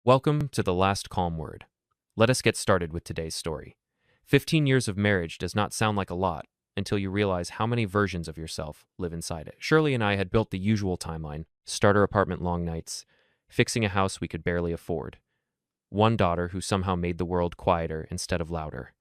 Welcome to The Last Calm Word. Let us get started with today's story. 15 years of marriage does not sound like a lot until you realize how many versions of yourself live inside it. Shirley and I had built the usual timeline: starter apartment long nights, fixing a house we could barely afford, one daughter who somehow made the world quieter instead of louder.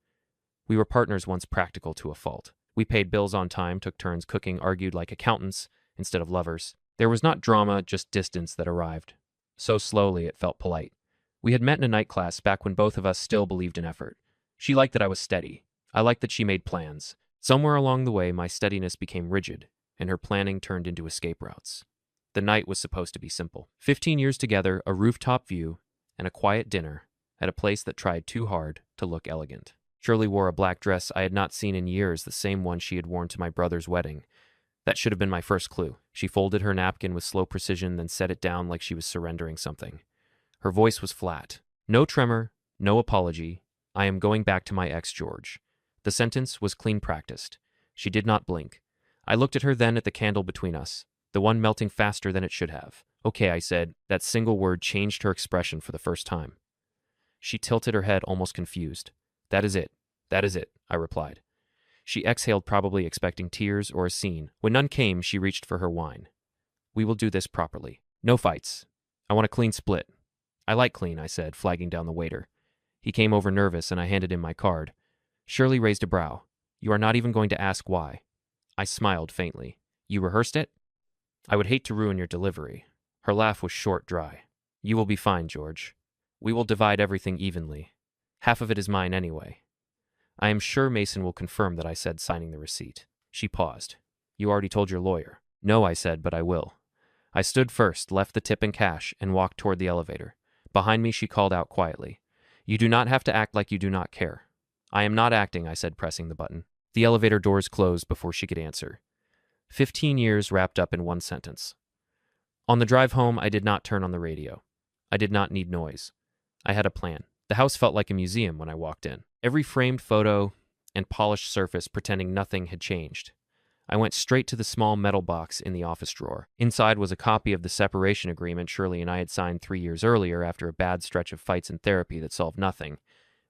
We were partners once practical to a fault. We paid bills on time, took turns cooking, argued like accountants instead of lovers. There was not drama, just distance that arrived. So slowly it felt polite. We had met in a night class back when both of us still believed in effort. She liked that I was steady. I liked that she made plans. Somewhere along the way, my steadiness became rigid, and her planning turned into escape routes. The night was supposed to be simple. 15 years together, a rooftop view, and a quiet dinner at a place that tried too hard to look elegant. Shirley wore a black dress I had not seen in years, the same one she had worn to my brother's wedding. That should have been my first clue. She folded her napkin with slow precision, then set it down like she was surrendering something. Her voice was flat. No tremor, no apology. I am going back to my ex, George. The sentence was clean practiced. She did not blink. I looked at her, then at the candle between us, the one melting faster than it should have. Okay, I said. That single word changed her expression for the first time. She tilted her head, almost confused. That is it. That is it, I replied. She exhaled, probably expecting tears or a scene. When none came, she reached for her wine. We will do this properly. No fights. I want a clean split. I like clean, I said, flagging down the waiter. He came over nervous, and I handed him my card. Shirley raised a brow. You are not even going to ask why. I smiled faintly. You rehearsed it? I would hate to ruin your delivery. Her laugh was short, dry. You will be fine, George. We will divide everything evenly. Half of it is mine anyway. I am sure Mason will confirm that I said, signing the receipt. She paused. You already told your lawyer. No, I said, but I will. I stood first, left the tip in cash, and walked toward the elevator. Behind me, she called out quietly. You do not have to act like you do not care. I am not acting, I said, pressing the button. The elevator doors closed before she could answer. 15 years wrapped up in one sentence. On the drive home, I did not turn on the radio. I did not need noise. I had a plan. The house felt like a museum when I walked in. Every framed photo and polished surface pretending nothing had changed. I went straight to the small metal box in the office drawer. Inside was a copy of the separation agreement Shirley and I had signed 3 years earlier after a bad stretch of fights and therapy that solved nothing.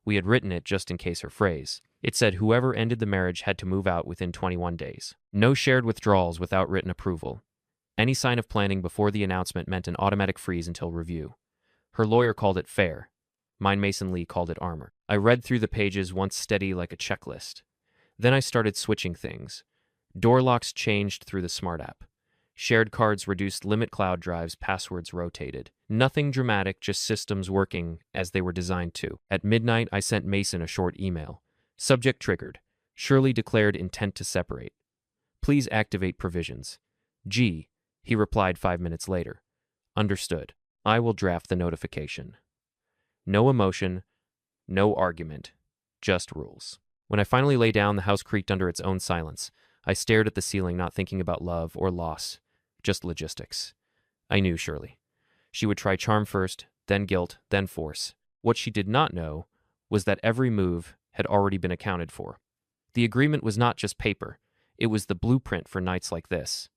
We had written it just in case her phrase. It said whoever ended the marriage had to move out within 21 days. No shared withdrawals without written approval. Any sign of planning before the announcement meant an automatic freeze until review. Her lawyer called it fair. Mine, Mason Lee, called it armor. I read through the pages, once steady like a checklist. Then I started switching things. Door locks changed through the smart app. Shared cards reduced, limit cloud drives, passwords rotated. Nothing dramatic, just systems working as they were designed to. At midnight, I sent Mason a short email. Subject triggered. Shirley declared intent to separate. Please activate provisions. G. He replied 5 minutes later. Understood. I will draft the notification. No emotion, no argument, just rules. When I finally lay down, the house creaked under its own silence. I stared at the ceiling, not thinking about love or loss, just logistics. I knew Shirley. She would try charm first, then guilt, then force. What she did not know was that every move had already been accounted for. The agreement was not just paper. It was the blueprint for nights like this.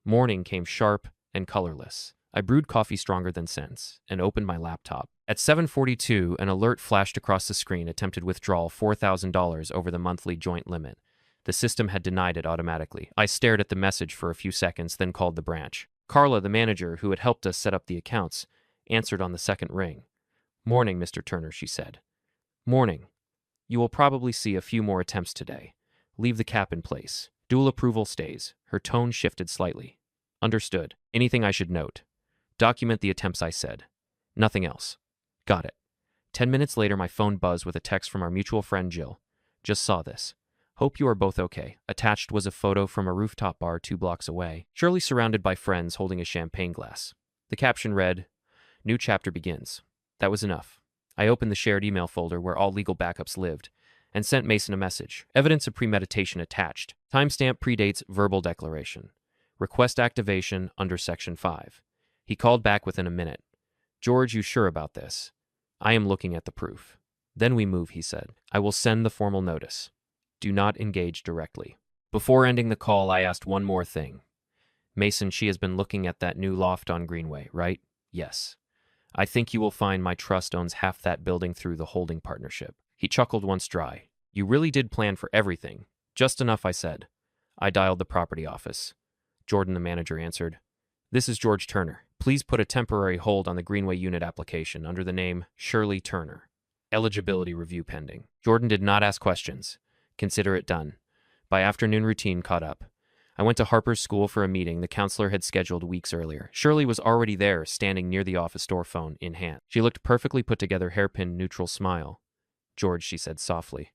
Morning came sharp and colorless. I brewed coffee stronger than sense and opened my laptop. At 7:42, an alert flashed across the screen: attempted withdrawal $4,000 over the monthly joint limit. The system had denied it automatically. I stared at the message for a few seconds, then called the branch. Carla, the manager who had helped us set up the accounts, answered on the second ring. Morning, Mr. Turner, she said. Morning. You will probably see a few more attempts today. Leave the cap in place. Dual approval stays. Her tone shifted slightly. Understood. Anything I should note? Document the attempts, I said. Nothing else. Got it. 10 minutes later, my phone buzzed with a text from our mutual friend Jill. Just saw this. Hope you are both okay. Attached was a photo from a rooftop bar 2 blocks away. Shirley surrounded by friends holding a champagne glass. The caption read, New chapter begins. That was enough. I opened the shared email folder where all legal backups lived and sent Mason a message. Evidence of premeditation attached. Timestamp predates verbal declaration. Request activation under Section 5. He called back within a minute. George, you sure about this? I am looking at the proof. Then we move, he said. I will send the formal notice. Do not engage directly. Before ending the call, I asked one more thing. Mason, she has been looking at that new loft on Greenway, right? Yes. I think you will find my trust owns half that building through the holding partnership. He chuckled once dry. You really did plan for everything. Just enough, I said. I dialed the property office. Jordan, the manager, answered. This is George Turner. Please put a temporary hold on the Greenway unit application under the name Shirley Turner. Eligibility review pending. Jordan did not ask questions. Consider it done. By afternoon, routine caught up. I went to Harper's school for a meeting the counselor had scheduled weeks earlier. Shirley was already there, standing near the office door, phone in hand. She looked perfectly put together, hairpin neutral smile. George, she said softly.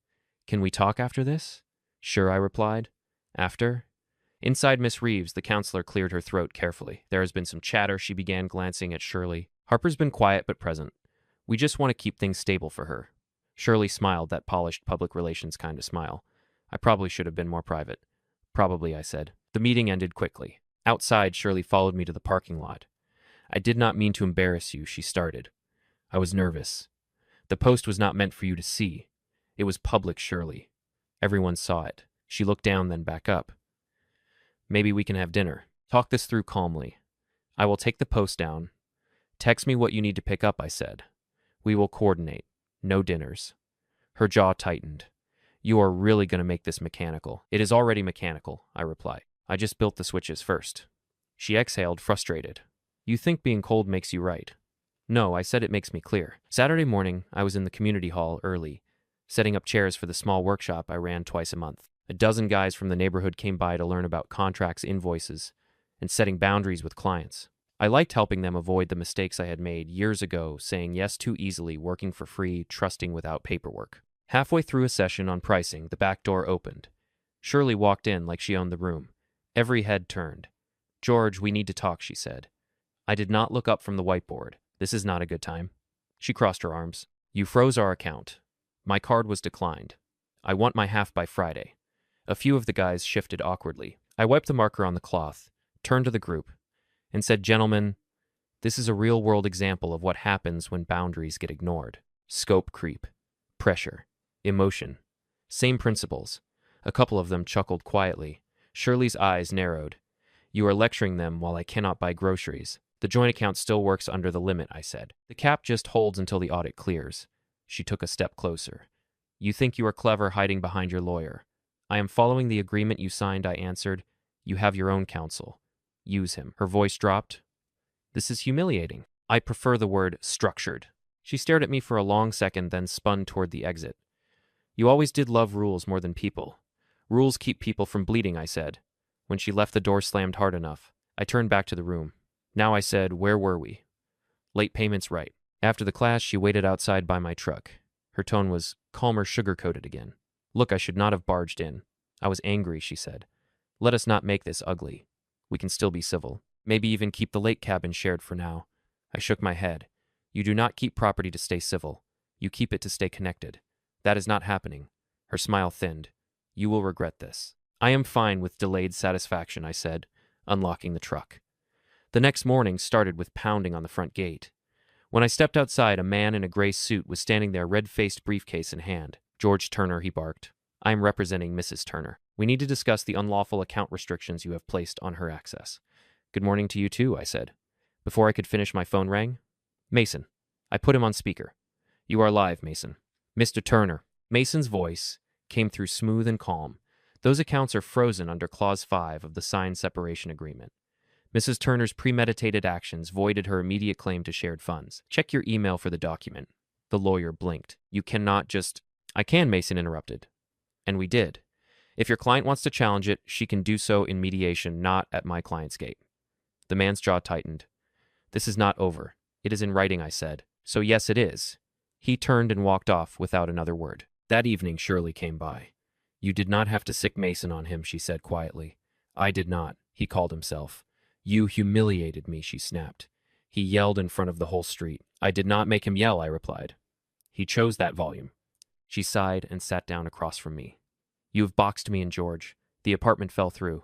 Can we talk after this? Sure, I replied. After? Inside Miss Reeves, the counselor cleared her throat carefully. There has been some chatter, she began, glancing at Shirley. Harper's been quiet but present. We just want to keep things stable for her. Shirley smiled, that polished public relations kind of smile. I probably should have been more private. Probably, I said. The meeting ended quickly. Outside, Shirley followed me to the parking lot. I did not mean to embarrass you, she started. I was nervous. The post was not meant for you to see. It was public, Shirley. Everyone saw it. She looked down, then back up. Maybe we can have dinner. Talk this through calmly. I will take the post down. Text me what you need to pick up, I said. We will coordinate. No dinners. Her jaw tightened. You are really going to make this mechanical. It is already mechanical, I replied. I just built the switches first. She exhaled, frustrated. You think being cold makes you right. No, I said it makes me clear. Saturday morning, I was in the community hall early, setting up chairs for the small workshop I ran twice a month. A dozen guys from the neighborhood came by to learn about contracts, invoices, and setting boundaries with clients. I liked helping them avoid the mistakes I had made years ago, saying yes too easily, working for free, trusting without paperwork. Halfway through a session on pricing, the back door opened. Shirley walked in like she owned the room. Every head turned. George, we need to talk, she said. I did not look up from the whiteboard. This is not a good time. She crossed her arms. You froze our account. My card was declined. I want my half by Friday. A few of the guys shifted awkwardly. I wiped the marker on the cloth, turned to the group, and said, Gentlemen, this is a real-world example of what happens when boundaries get ignored. Scope creep, pressure, emotion. Same principles. A couple of them chuckled quietly. Shirley's eyes narrowed. You are lecturing them while I cannot buy groceries. The joint account still works under the limit, I said. The cap just holds until the audit clears. She took a step closer. You think you are clever hiding behind your lawyer. I am following the agreement you signed, I answered. You have your own counsel. Use him. Her voice dropped. This is humiliating. I prefer the word structured. She stared at me for a long second, then spun toward the exit. You always did love rules more than people. Rules keep people from bleeding, I said. When she left, the door slammed hard enough. I turned back to the room. Now I said, where were we? Late payments, right. After the class, she waited outside by my truck. Her tone was calmer, sugar-coated again. Look, I should not have barged in. I was angry, she said. Let us not make this ugly. We can still be civil. Maybe even keep the lake cabin shared for now. I shook my head. You do not keep property to stay civil. You keep it to stay connected. That is not happening. Her smile thinned. You will regret this. I am fine with delayed satisfaction, I said, unlocking the truck. The next morning started with pounding on the front gate. When I stepped outside, a man in a gray suit was standing there, red-faced, briefcase in hand. George Turner, he barked. I am representing Mrs. Turner. We need to discuss the unlawful account restrictions you have placed on her access. Good morning to you too, I said. Before I could finish, my phone rang. Mason. I put him on speaker. You are live, Mason. Mr. Turner. Mason's voice came through smooth and calm. Those accounts are frozen under Clause 5 of the signed separation agreement. Mrs. Turner's premeditated actions voided her immediate claim to shared funds. Check your email for the document. The lawyer blinked. You cannot just... I can, Mason interrupted. And we did. If your client wants to challenge it, she can do so in mediation, not at my client's gate. The man's jaw tightened. This is not over. It is in writing, I said. So yes, it is. He turned and walked off without another word. That evening, Shirley came by. You did not have to sick Mason on him, she said quietly. I did not, he called himself. You humiliated me, she snapped. He yelled in front of the whole street. I did not make him yell, I replied. He chose that volume. She sighed and sat down across from me. You have boxed me and George. The apartment fell through.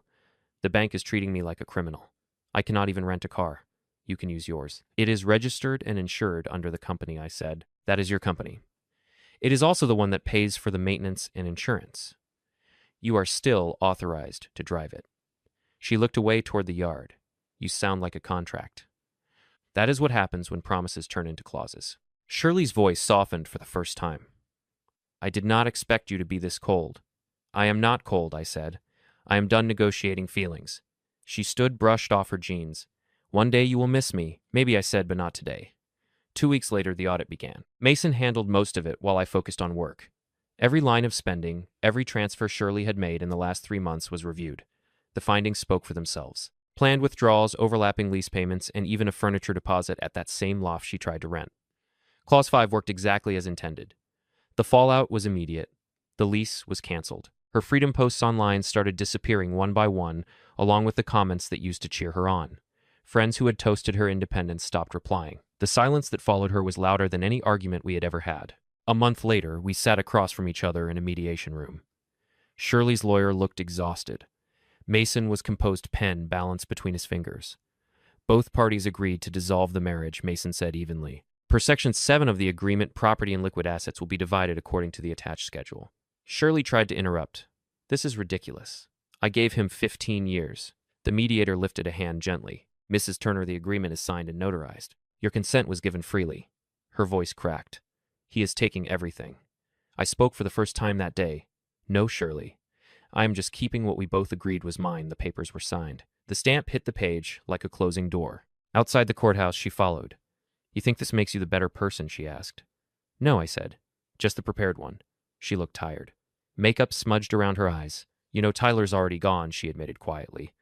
The bank is treating me like a criminal. I cannot even rent a car. You can use yours. It is registered and insured under the company, I said. That is your company. It is also the one that pays for the maintenance and insurance. You are still authorized to drive it. She looked away toward the yard. You sound like a contract. That is what happens when promises turn into clauses. Shirley's voice softened for the first time. I did not expect you to be this cold. I am not cold, I said. I am done negotiating feelings. She stood, brushed off her jeans. One day you will miss me, maybe I said, but not today. 2 weeks later, the audit began. Mason handled most of it while I focused on work. Every line of spending, every transfer Shirley had made in the last 3 months was reviewed. The findings spoke for themselves. Planned withdrawals, overlapping lease payments, and even a furniture deposit at that same loft she tried to rent. Clause 5 worked exactly as intended. The fallout was immediate. The lease was canceled. Her freedom posts online started disappearing one by one, along with the comments that used to cheer her on. Friends who had toasted her independence stopped replying. The silence that followed her was louder than any argument we had ever had. A month later, we sat across from each other in a mediation room. Shirley's lawyer looked exhausted. Mason was composed pen balanced between his fingers. Both parties agreed to dissolve the marriage, Mason said evenly. Per Section 7 of the agreement, property and liquid assets will be divided according to the attached schedule. Shirley tried to interrupt. This is ridiculous. I gave him 15 years. The mediator lifted a hand gently. Mrs. Turner, the agreement is signed and notarized. Your consent was given freely. Her voice cracked. He is taking everything. I spoke for the first time that day. No, Shirley. I am just keeping what we both agreed was mine. The papers were signed. The stamp hit the page like a closing door. Outside the courthouse, she followed. You think this makes you the better person? She asked. No, I said. Just the prepared one. She looked tired. Makeup smudged around her eyes. You know, Tyler's already gone, she admitted quietly.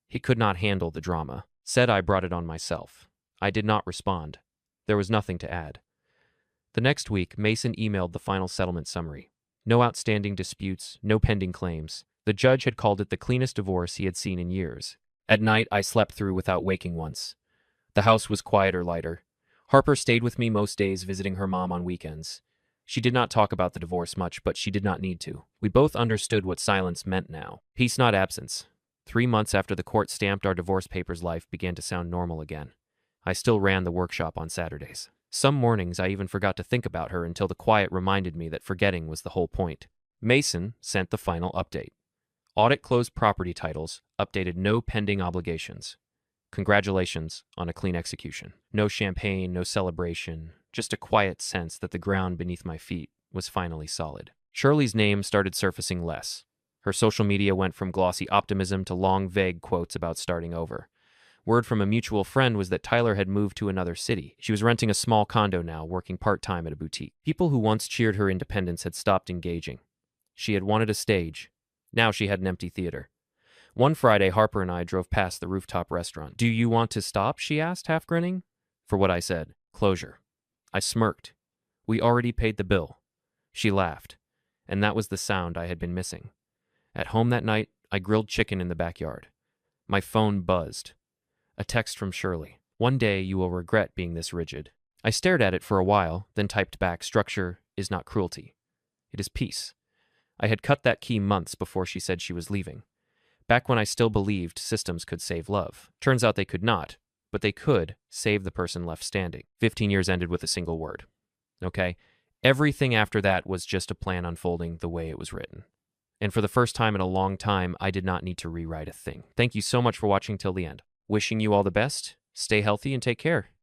He could not handle the drama. Said I brought it on myself. I did not respond. There was nothing to add. The next week, Mason emailed the final settlement summary. No outstanding disputes, no pending claims. The judge had called it the cleanest divorce he had seen in years. At night, I slept through without waking once. The house was quieter, lighter. Harper stayed with me most days, visiting her mom on weekends. She did not talk about the divorce much, but she did not need to. We both understood what silence meant now. Peace, not absence. 3 months after the court stamped our divorce papers, life began to sound normal again. I still ran the workshop on Saturdays. Some mornings I even forgot to think about her until the quiet reminded me that forgetting was the whole point. Mason sent the final update. Audit closed property titles, updated no pending obligations. Congratulations on a clean execution. No champagne, no celebration, just a quiet sense that the ground beneath my feet was finally solid. Shirley's name started surfacing less. Her social media went from glossy optimism to long, vague quotes about starting over. Word from a mutual friend was that Tyler had moved to another city. She was renting a small condo now, working part-time at a boutique. People who once cheered her independence had stopped engaging. She had wanted a stage. Now she had an empty theater. One Friday, Harper and I drove past the rooftop restaurant. Do you want to stop? She asked, half grinning. For what I said. Closure. I smirked. We already paid the bill. She laughed. And that was the sound I had been missing. At home that night, I grilled chicken in the backyard. My phone buzzed. A text from Shirley. One day you will regret being this rigid. I stared at it for a while, then typed back, structure is not cruelty. It is peace. I had cut that key months before she said she was leaving. Back when I still believed systems could save love. Turns out they could not, but they could save the person left standing. 15 years ended with a single word. Okay? Everything after that was just a plan unfolding the way it was written. And for the first time in a long time, I did not need to rewrite a thing. Thank you so much for watching till the end. Wishing you all the best, stay healthy, and take care.